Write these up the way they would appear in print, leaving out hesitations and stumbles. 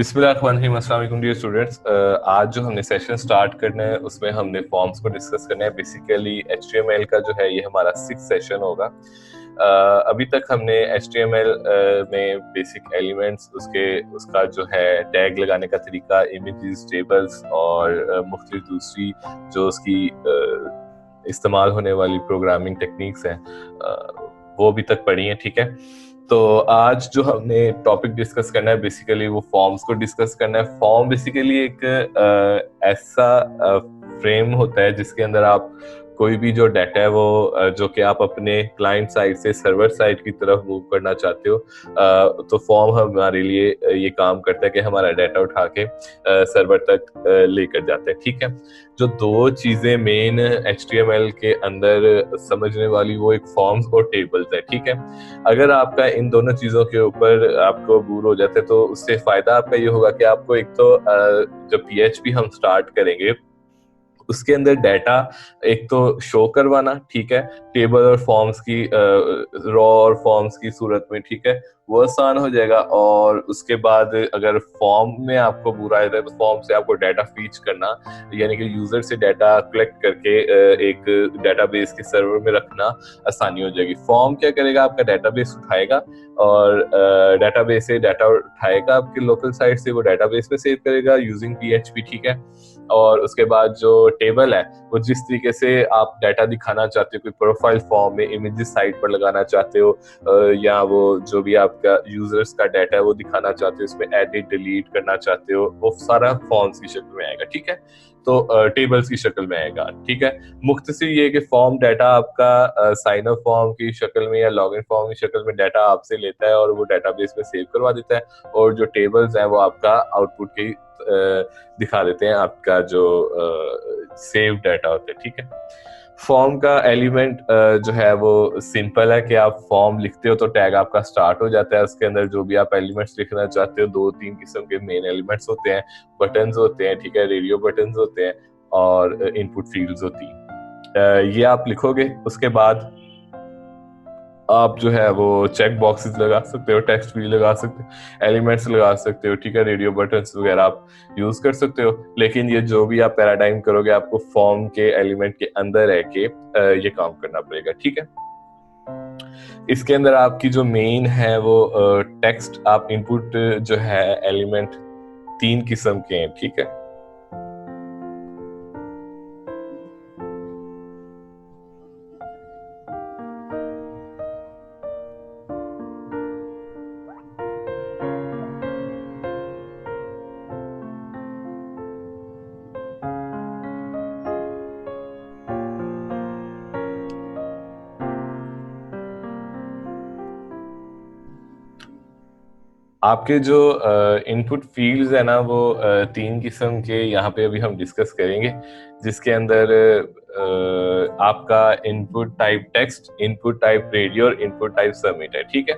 बिस्मिल्लाहिर्रहमानिर्रहीम। अस्सलाम वालेकुम डियर स्टूडेंट्स। आज जो हमने सेशन स्टार्ट करना है उसमें हमने फॉर्म्स को डिस्कस करना है। बेसिकली HTML का जो है ये हमारा 6th सेशन होगा। अभी तक हमने HTML में बेसिक एलिमेंट्स, उसका जो है टैग लगाने का तरीका, इमेजेस, टेबल्स और मुख्तलिफ दूसरी जो उसकी इस्तेमाल होने वाली प्रोग्रामिंग टेक्निक्स हैं वो अभी तक पढ़ी हैं। ठीक है, तो आज जो हमने टॉपिक डिस्कस करना है बेसिकली वो फॉर्म्स को डिस्कस करना है। फॉर्म बेसिकली एक ऐसा फ्रेम होता है जिसके अंदर आप कोई भी जो डाटा है वो जो कि आप अपने क्लाइंट साइड से सर्वर साइड की तरफ मूव करना चाहते हो, तो फॉर्म हमारे लिए ये काम करता है कि हमारा डाटा उठा के सर्वर तक लेकर जाता है। ठीक है, जो दो चीजें मेन HTML के अंदर समझने वाली वो एक फॉर्म्स और टेबल्स है। ठीक है, अगर आपका इन दोनों चीजों के ऊपर आपको अबूर हो जाते तो उससे फायदा आपका ये होगा कि आपको एक तो जब PHP हम स्टार्ट करेंगे उसके अंदर डाटा एक तो शो करवाना, ठीक है, टेबल और फॉर्म्स की रॉ और फॉर्म्स की सूरत में, ठीक है, वो आसान हो जाएगा। और उसके बाद अगर फॉर्म में आपको बुरा आता है तो फॉर्म से आपको डाटा फीच करना, यानी कि यूजर से डाटा कलेक्ट करके एक डाटाबेस के सर्वर में रखना आसानी हो जाएगी। फॉर्म क्या करेगा, आपका डाटाबेस उठाएगा और डाटाबेस से डाटा उठाएगा आपके लोकल साइट से, वो डाटाबेस में सेव करेगा यूजिंग PHP। ठीक है, और उसके बाद जो टेबल है वो जिस तरीके से आप डाटा दिखाना चाहते हो, कोई प्रोफाइल फॉर्म में इमेजेस साइट पर लगाना चाहते हो, या वो जो भी आपका यूजर्स का डाटा है वो दिखाना चाहते हो, उसमें एडिट डिलीट करना चाहते हो, वो सारा फॉर्म्स की शक्ल में आएगा। ठीक है, तो टेबल्स की शक्ल में आएगा। ठीक है, मुख्तसर ये कि फॉर्म डाटा आपका साइन अप फॉर्म की शक्ल में या लॉगिन फॉर्म की शक्ल में डाटा आपसे लेता है और वो डाटाबेस में सेव करवा देता है, और जो टेबल्स हैं वो आपका आउटपुट की दिखा देते हैं, आपका जो सेव डाटा होता है। ठीक है, फॉर्म का एलिमेंट जो है वो सिंपल है कि आप फॉर्म लिखते हो तो टैग आपका स्टार्ट हो जाता है, उसके अंदर जो भी आप एलिमेंट्स लिखना चाहते हो, 2-3 किस्म के मेन एलिमेंट्स होते हैं, बटन्स होते हैं, ठीक है, रेडियो बटन्स होते हैं और इनपुट फील्ड्स होती हैं। ये आप लिखोगे, उसके बाद आप जो है वो चेक बॉक्सेस लगा सकते हो, टेक्स्ट भी लगा सकते हो, एलिमेंट्स लगा सकते हो, ठीक है, रेडियो बटन्स वगैरह आप यूज कर सकते हो। लेकिन ये जो भी आप पैराडाइम करोगे आपको फॉर्म के एलिमेंट के अंदर रह के ये काम करना पड़ेगा। ठीक है, इसके अंदर आपकी जो मेन है वो टेक्स्ट आप इनपुट जो है एलिमेंट 3 किस्म के हैं। ठीक है, आपके जो इनपुट फील्ड्स है ना वो 3 किस्म के यहाँ पे अभी हम डिस्कस करेंगे, जिसके अंदर आपका input type text, input type radio और इनपुट टाइप सबमिट है। ठीक है,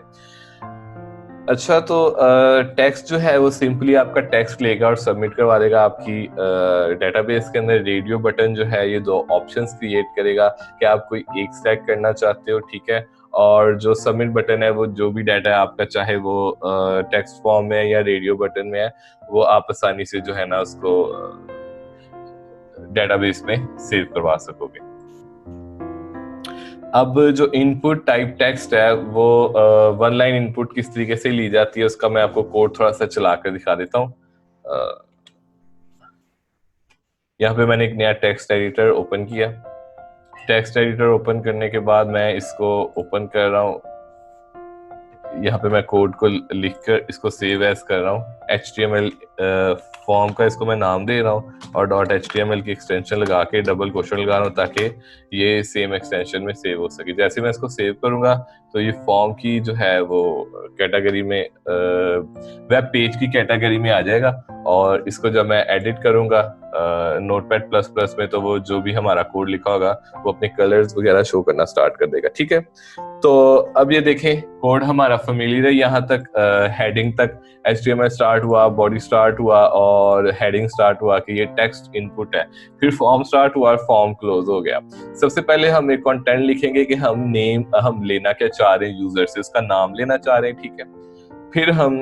अच्छा, तो टेक्स्ट जो है वो सिंपली आपका टेक्स्ट लेगा और सबमिट करवा देगा आपकी डेटाबेस के अंदर। रेडियो बटन जो है ये 2 ऑप्शंस क्रिएट करेगा कि आप कोई एक सेलेक्ट करना चाहते हो, ठीक है, और जो सबमिट बटन है वो जो भी डाटा है आपका, चाहे वो टेक्स्ट फॉर्म में या रेडियो बटन में है, वो आप आसानी से जो है ना उसको डेटाबेस में सेव करवा सकोगे। अब जो इनपुट टाइप टेक्स्ट है वो 1 लाइन इनपुट किस तरीके से ली जाती है उसका मैं आपको कोड थोड़ा सा चला कर दिखा देता हूँ। यहाँ पे मैंने एक नया टेक्स्ट एडिटर ओपन किया। टेक्स्ट एडिटर ओपन करने के बाद मैं इसको ओपन कर रहा हूँ, यहाँ पे मैं कोड को लिखकर इसको सेव एज कर रहा हूँ। HTML फॉर्म का इसको मैं नाम दे रहा हूँ और .html की एक्सटेंशन लगा के डबल क्वेश्चन लगा रहा हूँ ताकि ये सेम एक्सटेंशन में सेव हो सके। जैसे मैं इसको सेव करूंगा तो ये फॉर्म की जो है वो कैटेगरी में, वेब पेज की कैटेगरी में आ जाएगा, और इसको जब मैं एडिट करूंगा Notepad++ में तो वो जो भी हमारा कोड लिखा होगा वो अपने कलर्स वगैरह शो करना स्टार्ट कर देगा। ठीक है, तो अब ये देखें कोड हमारा फेमिलियर है यहाँ तक, हेडिंग तक HTML स्टार्ट हुआ, बॉडी स्टार्ट हुआ और हेडिंग स्टार्ट हुआ कि ये टेक्स्ट इनपुट है, फिर फॉर्म स्टार्ट हुआ और फॉर्म क्लोज हो गया। सबसे पहले हम एक कंटेंट लिखेंगे कि हम लेना क्या चाह रहे हैं, यूजर से उसका नाम लेना चाह रहे हैं। ठीक है, फिर हम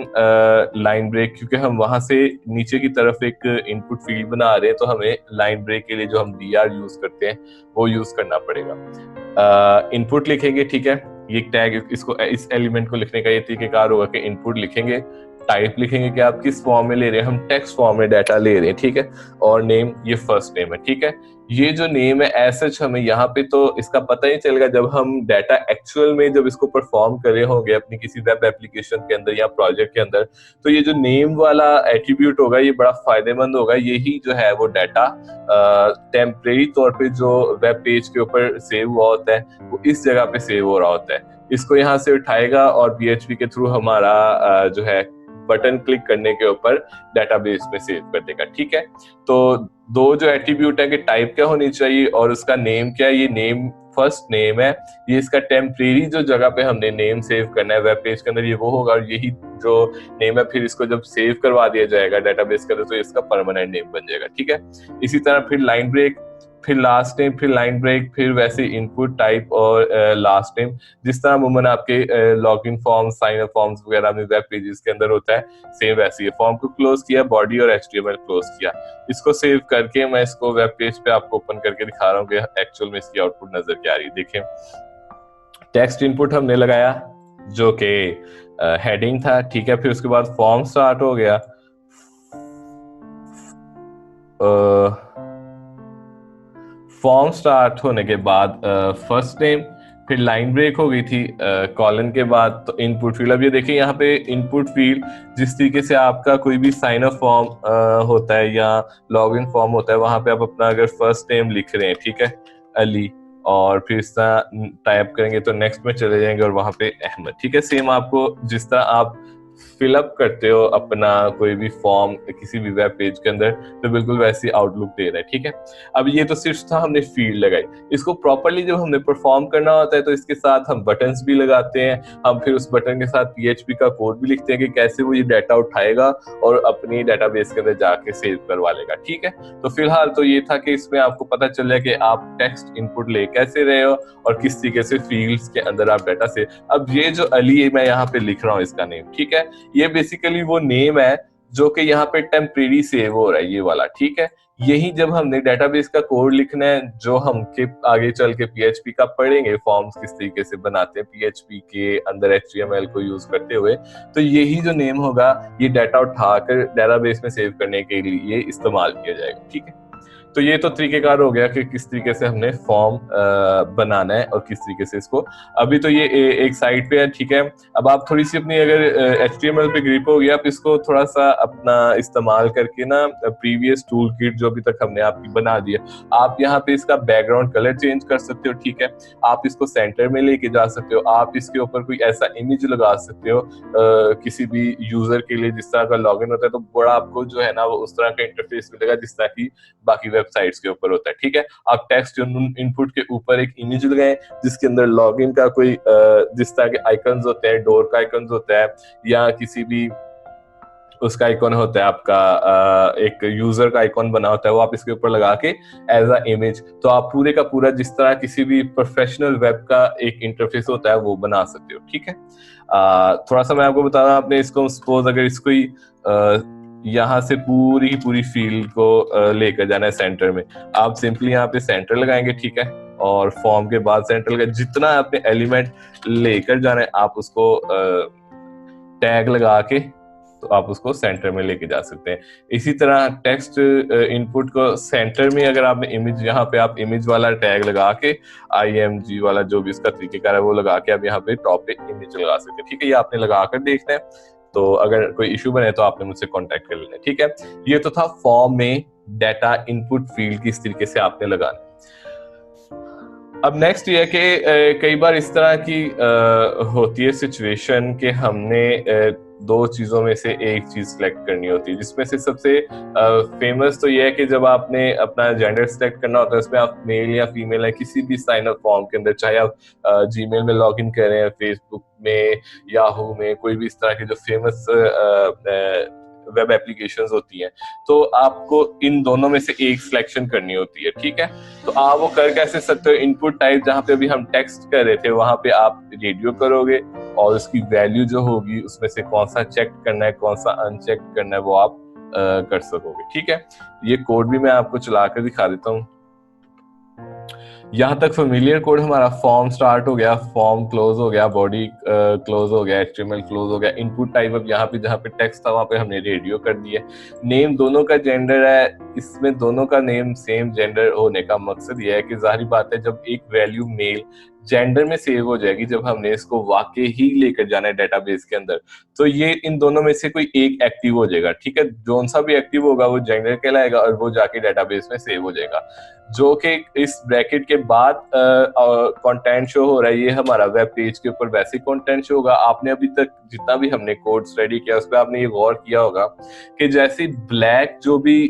लाइन ब्रेक, क्योंकि हम वहां से नीचे की तरफ एक इनपुट फील्ड बना रहे हैं तो हमें लाइन ब्रेक के लिए जो हम dr यूज करते हैं वो यूज करना पड़ेगा। इनपुट लिखेंगे, ठीक है, ये टैग, इसको, इस एलिमेंट को लिखने का ये तरीकेकार होगा कि इनपुट लिखेंगे, टाइप लिखेंगे कि आप किस फॉर्म में ले रहे हैं, हम टेक्स्ट फॉर्म में डाटा ले रहे हैं, ठीक है, और नेम, ये फर्स्ट नेम है, ठीक है। ये जो नेम है एज सच हमें यहाँ पे तो इसका पता ही चलेगा जब हम डाटा एक्चुअल में जब इसको परफॉर्म कर रहे होंगे अपनी किसी वेब एप्लीकेशन के अंदर या प्रोजेक्ट के अंदर, तो ये जो नेम वाला एट्रीब्यूट होगा ये बड़ा फायदेमंद होगा। यही जो है वो डाटा टेम्परेरी तौर पे जो वेब पेज के ऊपर सेव हुआ होता है वो इस जगह पे सेव हो रहा होता है, इसको यहाँ से उठाएगा और PHP के थ्रू हमारा जो है बटन क्लिक करने के ऊपर डेटाबेस में सेव कर देगा, ठीक है। तो दो जो एट्रीब्यूट है कि टाइप क्या होनी चाहिए और उसका नेम क्या है, ये नेम फर्स्ट नेम है, ये इसका टेम्परेरी जो जगह पे हमने नेम सेव करना है वेब पेज के अंदर ये वो होगा, और यही जो नेम है फिर इसको जब सेव करवा दिया जाएगा डेटाबेस के अंदर तो इसका परमानेंट नेम बन जाएगा, ठीक है। इसी तरह फिर लाइन ब्रेक, फिर लास्ट नेम, फिर लाइन ब्रेक, फिर वैसे इनपुट टाइप और लास्ट नेम, जिस तरह अमूमन आपके login forms, sign up forms वगैरह में वेब पेजेस के अंदर होता है, सेम वैसे ही फॉर्म को क्लोज किया, बॉडी और HTML क्लोज किया। इसको सेव करके मैं इसको वेब पेज पे आपको ओपन करके दिखा रहा हूँ कि एक्चुअल में इसकी आउटपुट नजर क्या आ रही है। देखें, टेक्स्ट इनपुट हमने लगाया जो कि हेडिंग था, ठीक है, फिर उसके बाद फॉर्म स्टार्ट हो गया, फॉर्म स्टार्ट होने के बाद फर्स्ट नेम, फिर लाइन ब्रेक हो गई थी कॉलन के बाद, तो इनपुट फील्ड। अब ये देखिए यहाँ पे इनपुट फील्ड जिस तरीके से आपका कोई भी साइन अप फॉर्म होता है या लॉगिन फॉर्म होता है, वहां पे आप अपना अगर फर्स्ट नेम लिख रहे हैं, ठीक है, अली, और फिर इस तरह टाइप करेंगे तो नेक्स्ट में चले जाएंगे और वहां पे अहमद, ठीक है। सेम आपको जिस तरह आप फिलअप करते हो अपना कोई भी फॉर्म किसी भी वेब पेज के अंदर, तो बिल्कुल वैसी आउटलुक दे रहा है, ठीक है। अब ये तो सिर्फ था हमने फील्ड लगाई, इसको प्रॉपर्ली जब हमने परफॉर्म करना होता है तो इसके साथ हम बटन्स भी लगाते हैं, हम फिर उस बटन के साथ PHP का कोड भी लिखते हैं कि कैसे वो ये डाटा उठाएगा और अपनी डेटाबेस के अंदर जाके सेव करवा लेगा, ठीक है। तो फिलहाल तो ये था कि इसमें आपको पता चल जाए कि आप टेक्स्ट इनपुट ले कैसे रहे हो और किस तरीके से फील्ड्स के अंदर आप डाटा से, अब ये जो अली मैं यहाँ पे लिख रहा हूँ इसका नेम, ठीक है, ये बेसिकली वो नेम है जो कि यहाँ पे टेम्परेरी सेव हो रहा है, ये वाला, ठीक है। यही जब हमने डेटाबेस का कोड लिखना है जो हम के आगे चल के PHP का पढ़ेंगे, फॉर्म्स किस तरीके से बनाते हैं PHP के अंदर HTML को यूज करते हुए, तो यही जो नेम होगा ये डाटा उठाकर डेटाबेस में सेव करने के लिए इस्तेमाल किया जाएगा, ठीक है। तो ये तो तरीकेकार हो गया कि किस तरीके से हमने फॉर्म बनाना है और किस तरीके से इसको, अभी तो ये एक साइड पे है, ठीक है। अब आप थोड़ी सी अपनी अगर HTML पे ग्रिप हो गया, आप इसको थोड़ा सा अपना इस्तेमाल करके ना प्रीवियस टूल किट जो अभी तक हमने आपकी बना दिया, आप यहाँ पे इसका बैकग्राउंड कलर चेंज कर सकते हो, ठीक है। आप इसको सेंटर में लेके जा सकते हो, आप इसके ऊपर कोई ऐसा इमेज लगा सकते हो किसी भी यूजर के लिए जिस तरह का लॉगिन होता है, तो बड़ा आपको जो है ना वो उस तरह का इंटरफेस मिलेगा जिस तरह की बाकी वेबसाइट्स के ऊपर होता है, ठीक है। आप टेक्स्ट इनपुट के ऊपर एक इमेज लगाएं जिसके अंदर लॉगिन का कोई जिस तरह के आइकन्स होते हैं, डोर का आइकन्स होता है या किसी भी उसका आइकॉन होता है आपका एक यूजर का आइकॉन बना होता है, वो आप इसके ऊपर लगा के एज अ इमेज, तो आप पूरे का पूरा जिस तरह किसी भी प्रोफेशनल वेब का एक इंटरफेस होता है वो बना सकते हो, ठीक है। थोड़ा सा मैं आपको बता रहा हूँ, आपने इसको सपोज अगर इसको ही यहाँ से पूरी की पूरी फील्ड को लेकर जाना है सेंटर में, आप सिंपली यहाँ पे सेंटर लगाएंगे, ठीक है, और फॉर्म के बाद सेंटर का जितना आपने एलिमेंट लेकर जाना है आप उसको टैग लगा के तो आप उसको सेंटर में लेके जा सकते हैं। इसी तरह टेक्स्ट इनपुट को सेंटर में अगर आपने इमेज, यहाँ पे आप इमेज वाला टैग लगा के IMG वाला जो भी इसका तरीकेकार है वो लगा के आप यहाँ पे टॉप पे इमेज लगा सकते हैं, ठीक है। ये आपने लगा कर देखना है, तो अगर कोई इशू बने तो आपने मुझसे कांटेक्ट कर लेना है, ठीक है। ये तो था फॉर्म में डाटा इनपुट फील्ड किस तरीके से आपने लगाना। अब नेक्स्ट ये है कि कई बार इस तरह की होती है सिचुएशन कि हमने दो चीजों में से एक चीज सिलेक्ट करनी होती है, जिसमें से सबसे फेमस तो ये है कि जब आपने अपना जेंडर सिलेक्ट करना होता है, उसमें आप मेल या फीमेल है किसी भी साइन अप फॉर्म के अंदर, चाहे आप जीमेल में लॉगिन कर रहे हैं, फेसबुक में, याहू में, कोई भी इस तरह के जो फेमस वेब एप्लीकेशंस होती हैं, तो आपको इन दोनों में से एक सिलेक्शन करनी होती है, ठीक है। तो आप वो कर कैसे सकते हो, इनपुट टाइप जहाँ पे अभी हम टेक्स्ट कर रहे थे वहां पे आप रेडियो करोगे और उसकी वैल्यू जो होगी उसमें से कौन सा चेक करना है कौन सा अनचेक करना है वो आप कर सकोगे, ठीक है। ये कोड भी मैं आपको चला कर दिखा देता हूँ। यहाँ तक फेमिलियर कोड हमारा फॉर्म स्टार्ट हो गया, फॉर्म क्लोज हो गया, बॉडी क्लोज हो गया, एचटीएमएल क्लोज हो गया, इनपुट टाइप अब यहाँ पे जहाँ पे टेक्स्ट था वहाँ पे हमने रेडियो कर दिया। नेम दोनों का जेंडर है, इसमें दोनों का नेम सेम जेंडर होने का मकसद ये है कि जाहिर बात है जब एक वैल्यू मेल जेंडर में सेव हो जाएगी, जब हमने इसको वाकई ही लेकर जाना है डेटाबेस के अंदर, तो ये इन दोनों में से कोई एक एक्टिव हो जाएगा, ठीक है। जोन सा भी एक्टिव होगा वो जेंडर कहलाएगा और वो जाके डेटाबेस में सेव हो जाएगा। जो कि इस ब्रैकेट के बाद कंटेंट शो हो रहा है, ये हमारा वेब पेज के ऊपर वैसे कंटेंट शो होगा। आपने अभी तक जितना भी हमने कोड स्टडी किया उस पर आपने ये गौर किया होगा कि जैसे ब्लैक जो भी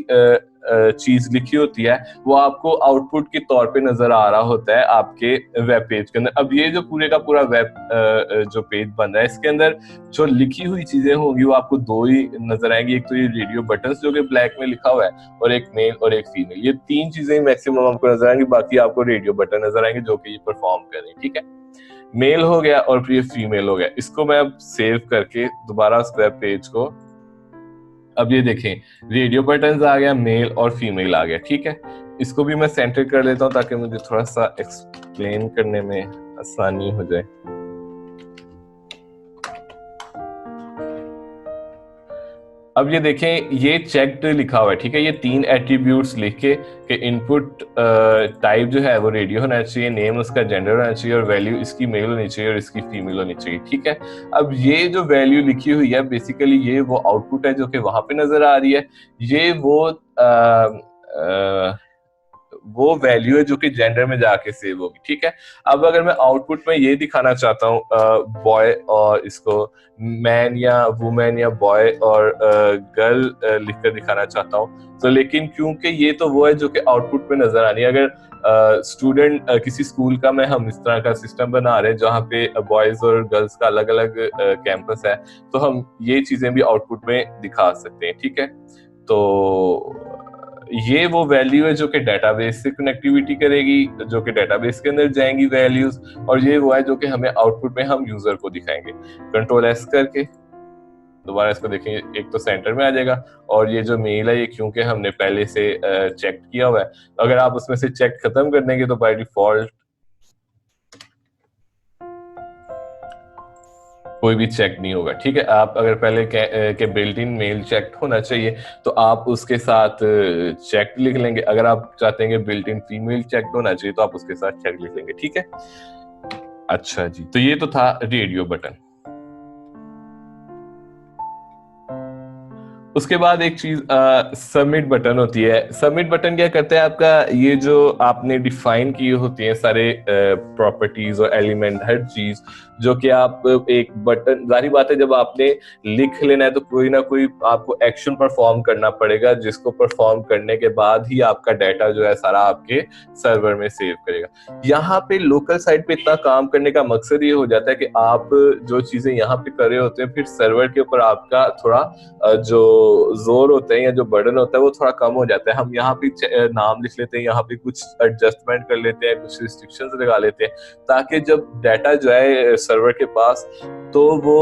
चीज लिखी होती है वो आपको आउटपुट के तौर पे नजर आ रहा होता है आपके वेब पेज के अंदर। अब ये जो पूरे का पूरा वेब जो पेज बन रहा है इसके अंदर जो लिखी हुई चीजें होंगी वो आपको दो ही नजर आएंगी, एक तो ये रेडियो बटन्स जो कि ब्लैक में लिखा हुआ है और एक मेल और एक फीमेल, ये तीन चीजें मैक्सिमम आपको नजर आएंगी, बाकी आपको रेडियो बटन नजर आएंगे जो कि ये परफॉर्म कर रहे हैं, ठीक है। मेल हो गया और फिर ये फीमेल हो गया। इसको मैं अब सेव करके दोबारा उस वेब पेज को, अब ये देखें रेडियो बटन्स आ गया, मेल और फीमेल आ गया, ठीक है। इसको भी मैं सेंटर कर लेता हूँ ताकि मुझे थोड़ा सा एक्सप्लेन करने में आसानी हो जाए। अब ये देखें ये चेक्ड लिखा हुआ है, ठीक है। ये तीन एट्रीब्यूट्स लिख के कि इनपुट टाइप जो है वो रेडियो होना चाहिए, नेम उसका जेंडर होना चाहिए और वैल्यू इसकी मेल होनी चाहिए और इसकी फीमेल होनी चाहिए, ठीक है। अब ये जो वैल्यू लिखी हुई है बेसिकली ये वो आउटपुट है जो कि वहां पे नजर आ रही है, ये वो वैल्यू है जो कि जेंडर में जाके सेव होगी, ठीक है। अब अगर मैं आउटपुट में ये दिखाना चाहता हूँ बॉय और इसको मैन या वुमेन या बॉय और गर्ल लिखकर दिखाना चाहता हूँ, तो लेकिन क्योंकि ये तो वो है जो कि आउटपुट में नजर आनी है। अगर स्टूडेंट किसी स्कूल का मैं हम इस तरह का सिस्टम बना रहे हैं जहाँ पे बॉयज और गर्ल्स का अलग अलग कैंपस है, तो हम ये चीजें भी आउटपुट में दिखा सकते हैं, ठीक है। तो ये वो वैल्यू है जो कि डेटाबेस से कनेक्टिविटी करेगी, जो कि डेटाबेस के अंदर जाएंगी वैल्यूज, और ये वो है जो कि हमें आउटपुट में हम यूजर को दिखाएंगे। कंट्रोल एस करके दोबारा इसको देखेंगे, एक तो सेंटर में आ जाएगा और ये जो मेल है ये क्योंकि हमने पहले से चेक किया हुआ है, अगर आप उसमें से चेक खत्म कर देंगे तो बाय डिफॉल्ट कोई भी चेक नहीं होगा, ठीक है। आप अगर पहले के बिल्ट इन मेल चेक होना चाहिए तो आप उसके साथ चेक लिख लेंगे, अगर आप चाहते हैं कि बिल्ट इन फीमेल चेक होना चाहिए तो आप उसके साथ चेक लिख लेंगे, ठीक है। अच्छा जी, तो ये तो था रेडियो बटन। उसके बाद एक चीज सबमिट बटन होती है। सबमिट बटन क्या करता है, आपका ये जो आपने डिफाइन किए होती हैं सारे प्रॉपर्टीज और एलिमेंट हर चीज जो कि आप एक बटन, जाहिर बात है जब आपने लिख लेना है तो कोई ना कोई आपको एक्शन परफॉर्म करना पड़ेगा, जिसको परफॉर्म करने के बाद ही आपका डाटा जो है सारा आपके सर्वर में सेव करेगा। यहाँ पे लोकल साइट पे इतना काम करने का मकसद ये हो जाता है कि आप जो चीजें यहाँ पे कर रहे होते हैं फिर सर्वर के ऊपर आपका थोड़ा जो जोर होता है या जो बर्डन होता है वो थोड़ा कम हो जाता है। हम यहाँ पे नाम लिख लेते हैं, यहाँ पे कुछ एडजस्टमेंट कर लेते हैं, कुछ रिस्ट्रिक्शंस लगा लेते हैं ताकि जब डाटा जो है सर्वर के पास तो वो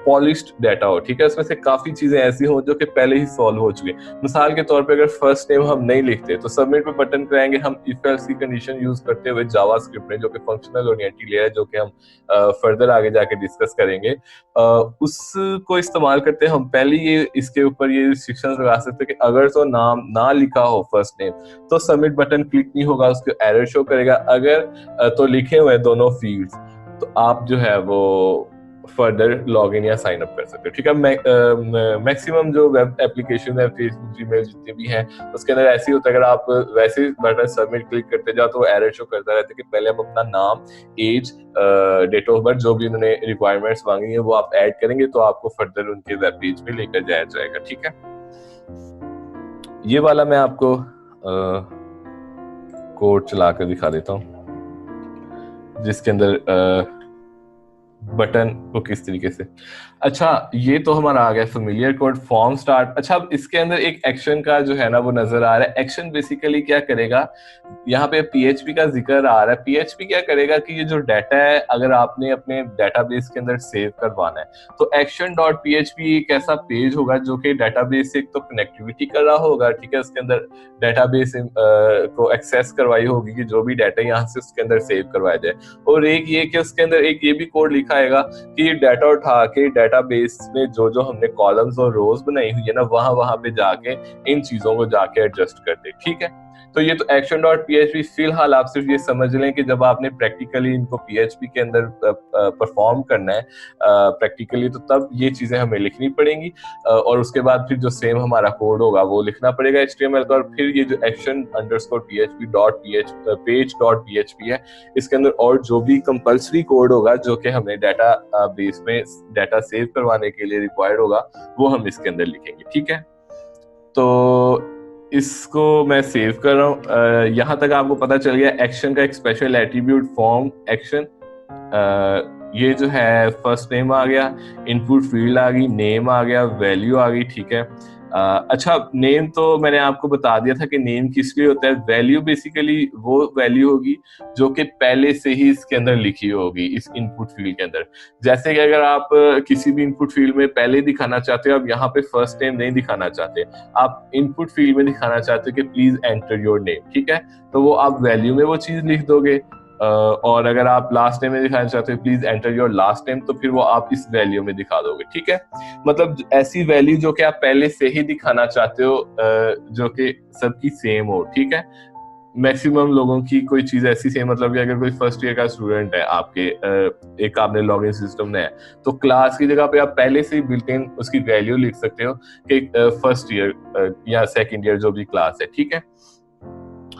पॉलिश्ड डाटा हो, ठीक है। उसमें से काफी चीजें ऐसी हो जो कि पहले ही सॉल्व हो चुकी है। मिसाल के तौर पे अगर फर्स्ट नेम हम नहीं लिखते तो सबमिट पे बटन कराएंगे हम इफ एल्स की कंडीशन यूज करते हुए जावास्क्रिप्ट में, जो कि फंक्शनल ओरिएंटेड लेयर है, जो कि हम फर्दर आगे जाके डिस्कस करेंगे, उसको इस्तेमाल करते हैं हम पहले ये इसके ऊपर ये रिस्ट्रिक्शंस लगा सकते हैं कि अगर तो नाम ना लिखा हो फर्स्ट नेम तो सबमिट बटन क्लिक नहीं होगा, उसको एरर शो करेगा। अगर तो लिखे हुए दोनों फील्ड्स तो आप जो है वो फर्दर लॉग इन या साइन अप कर सकते हो, ठीक है। मैक्सिमम जो वेब एप्लीकेशन है, फेसबुक, जीमेल जितने भी हैं, उसके अंदर ऐसे ही होता है, अगर आप वैसे बटन सबमिट क्लिक करते जाओ तो वो एरर शो करता रहता है कि पहले हम अपना नाम, एज, डेट ऑफ बर्थ, जो भी उन्होंने रिक्वायरमेंट्स मांगी है वो आप ऐड करेंगे तो आपको फर्दर उनके वेब पेज पे लेकर जाया जाएगा, ठीक है। ये वाला मैं आपको कोड चला कर दिखा देता हूँ जिसके अंदर बटन को किस तरीके से। अच्छा, ये तो हमारा आ गया फेमिलियर कोड, फॉर्म स्टार्ट। अच्छा, अब इसके अंदर एक एक्शन का जो है ना वो नजर आ रहा है। एक्शन बेसिकली क्या करेगा, यहाँ पे पीएचपी का जिक्र आ रहा है। पीएचपी क्या करेगा कि ये जो डाटा है अगर आपने अपने डाटाबेस के अंदर सेव करवाना है तो एक्शन डॉट पीएचपी एक ऐसा पेज होगा जो कि डाटाबेस से एक तो कनेक्टिविटी कर रहा होगा, ठीक है, उसके अंदर डाटाबेस को एक्सेस करवाई होगी कि जो भी डाटा यहाँ से उसके अंदर सेव करवाया जाए। और एक ये कि उसके अंदर एक ये भी कोड लिखा आएगा कि डाटा उठा के डाटाबेस में जो जो हमने कॉलम्स और रोज बनाई हुई है ना वहां वहां पे जाके इन चीजों को जाके एडजस्ट कर दे, ठीक है। तो ये तो एक्शन डॉट पीएचपी, फिलहाल आप सिर्फ ये समझ लें कि जब आपने प्रैक्टिकली इनको पीएचपी के अंदर परफॉर्म करना है प्रैक्टिकली, तो तब ये चीजें हमें लिखनी पड़ेंगी और उसके बाद फिर जो सेम हमारा कोड होगा वो लिखना पड़ेगा एचटीएमएल का। और फिर ये जो action underscore PHP dot page dot PHP है, इसके अंदर और जो भी कंपल्सरी कोड होगा जो कि हमें डाटा बेस में डाटा सेव करवाने के लिए रिक्वायर्ड होगा वो हम इसके अंदर लिखेंगे, ठीक है। तो इसको मैं सेव कर रहा हूँ। यहाँ तक आपको पता चल गया एक्शन का एक स्पेशल एट्रीब्यूट फॉर्म एक्शन। ये जो है फर्स्ट नेम आ गया, इनपुट फील्ड आ गई, नेम आ गया, वैल्यू आ गई, ठीक है। अच्छा, नेम तो मैंने आपको बता दिया था कि नेम किस लिए होता है। वैल्यू बेसिकली वो वैल्यू होगी जो कि पहले से ही इसके अंदर लिखी होगी इस इनपुट फील्ड के अंदर। जैसे कि अगर आप किसी भी इनपुट फील्ड में पहले दिखाना चाहते हो, आप यहाँ पे फर्स्ट नेम नहीं दिखाना चाहते, आप इनपुट फील्ड में दिखाना चाहते हो कि प्लीज एंटर योर नेम, ठीक है, तो वो आप वैल्यू में वो चीज लिख दोगे। और अगर आप लास्ट नेम में दिखाना चाहते हो please enter your last name, तो फिर वो आप इस वैल्यू में दिखा दोगे, ठीक है। मतलब ऐसी वैल्यू जो कि आप पहले से ही दिखाना चाहते हो जो कि सबकी सेम हो, ठीक है। मैक्सिमम लोगों की कोई चीज ऐसी सेम, मतलब कि अगर कोई फर्स्ट ईयर का स्टूडेंट है आपके, एक आपने लॉगिन सिस्टम में है, तो क्लास की जगह पे आप पहले से ही बिल्ट इन उसकी वैल्यू लिख सकते हो कि फर्स्ट ईयर या सेकंड ईयर जो भी क्लास है, ठीक है।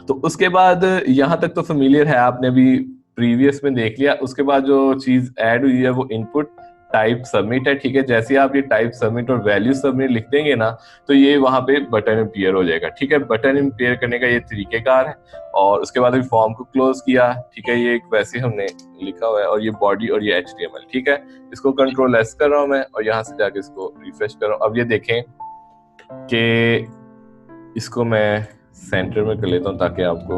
तो उसके बाद यहाँ तक तो फेमिलियर है, आपने भी प्रीवियस में देख लिया। उसके बाद जो चीज ऐड हुई है वो इनपुट टाइप सबमिट है, ठीक है। जैसे ही आप ये टाइप सबमिट और वैल्यू सबमिट लिख देंगे ना तो ये वहां पे बटन अपीयर हो जाएगा, ठीक है। बटन अपीयर करने का ये तरीकेकार है। और उसके बाद फॉर्म को क्लोज किया, ठीक है, ये एक वैसे हमने लिखा हुआ है, और ये बॉडी और ये HTML, ठीक है। इसको कंट्रोल एस कर रहा हूं मैं और यहाँ से जाके इसको रिफ्रेश कर रहा हूं। अब ये देखें कि इसको मैं सेंटर में कर लेता हूं ताकि आपको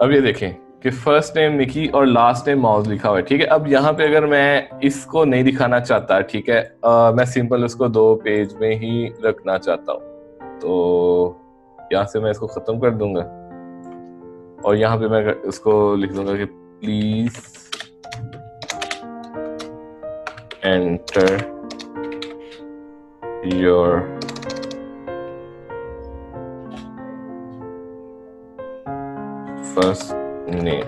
अब ये देखें कि फर्स्ट नेम निकी और लास्ट नेम माउस लिखा हुआ है, ठीक है। अब यहाँ पे अगर मैं इसको नहीं दिखाना चाहता, ठीक है, मैं सिंपल उसको 2 पेज में ही रखना चाहता हूँ, तो यहाँ से मैं इसको खत्म कर दूंगा और यहाँ पे मैं इसको लिख दूंगा कि please enter your first name.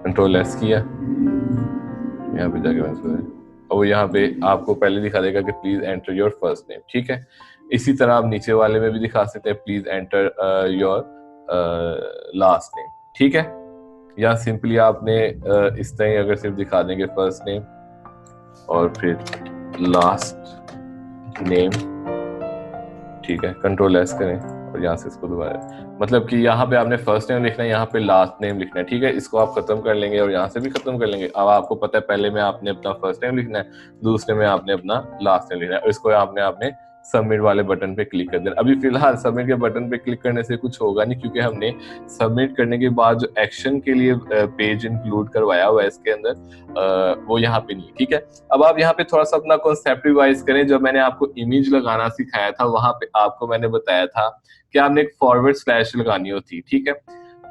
Control S किया, यहाँ पे जाके मैं और यहाँ पे आपको पहले दिखा देगा कि please enter your first name, ठीक है। इसी तरह आप नीचे वाले में भी दिखा सकते हैं please enter your last name, ठीक है। या सिंपली आपने इस तरह अगर सिर्फ दिखा देंगे फर्स्ट नेम और फिर लास्ट नेम, ठीक है, कंट्रोल एस करें और यहाँ से इसको दोबारा, मतलब कि यहाँ पे आपने फर्स्ट नेम लिखना है, यहाँ पे लास्ट नेम लिखना है, ठीक है। इसको आप खत्म कर लेंगे और यहाँ से भी खत्म कर लेंगे। अब आपको पता है पहले में आपने अपना फर्स्ट नेम लिखना है, दूसरे में आपने अपना लास्ट नेम लिखना है, और इसको आपने सबमिट वाले बटन पे क्लिक कर देना। अभी फिलहाल सबमिट के बटन पे क्लिक करने से कुछ होगा नहीं, क्योंकि हमने सबमिट करने के बाद जो एक्शन के लिए पेज इंक्लूड करवाया हुआ है इसके अंदर वो यहाँ पे नहीं, ठीक है। अब आप यहाँ पे थोड़ा सा अपना कॉन्सेप्ट रिवाइज करें। जब मैंने आपको इमेज लगाना सिखाया था वहां पे आपको मैंने बताया था कि आपने एक फॉरवर्ड स्लैश लगानी होती, ठीक है।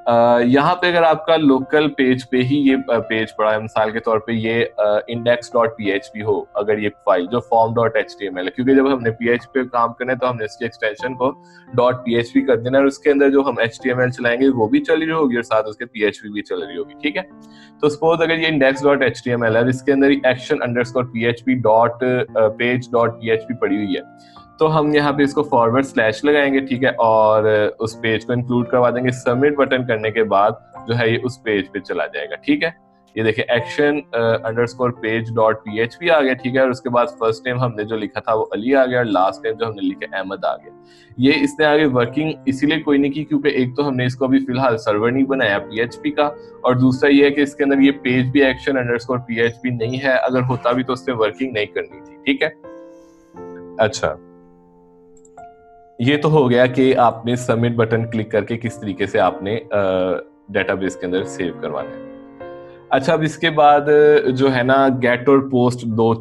यहाँ पे अगर आपका लोकल पेज पे ही ये पेज पड़ा है, मिसाल के तौर पे ये index.php हो, अगर ये फाइल जो form.html है, क्योंकि जब हमने PHP पे काम करना है तो हमने इसके एक्सटेंशन को .php कर देना है और उसके अंदर जो हम HTML चलाएंगे वो भी चल रही होगी और साथ उसके PHP भी चल रही होगी, ठीक है। तो सपोज अगर ये index.html है, इसके अंदर action_php page.php पड़ी हुई है, तो हम यहाँ पे इसको फॉरवर्ड स्लैश लगाएंगे, ठीक है, और उस पेज को इंक्लूड करवा देंगे। सबमिट बटन करने के बाद जो है ये उस पेज पे चला जाएगा, ठीक है। ये देखिए action underscore page dot PHP आ गया, ठीक है, और उसके बाद फर्स्ट नेम हमने जो लिखा था वो अली आ गया, और लास्ट नेम जो हमने लिखा अहमद आ गया। ये इसने आगे वर्किंग इसीलिए कोई नहीं की क्योंकि एक तो हमने इसको अभी फिलहाल सर्वर नहीं बनाया PHP का, और दूसरा ये है कि इसके अंदर ये पेज भी एक्शन अंडरस्कोर PHP नहीं है, अगर होता भी तो उससे वर्किंग नहीं करनी थी, ठीक है। अच्छा, ये तो हो गया कि आपने सबमिट बटन क्लिक करके किस तरीके से आपने डेटाबेस के अंदर सेव करवाना है। अच्छा, अब इसके बाद जो है ना गेट और पोस्ट दो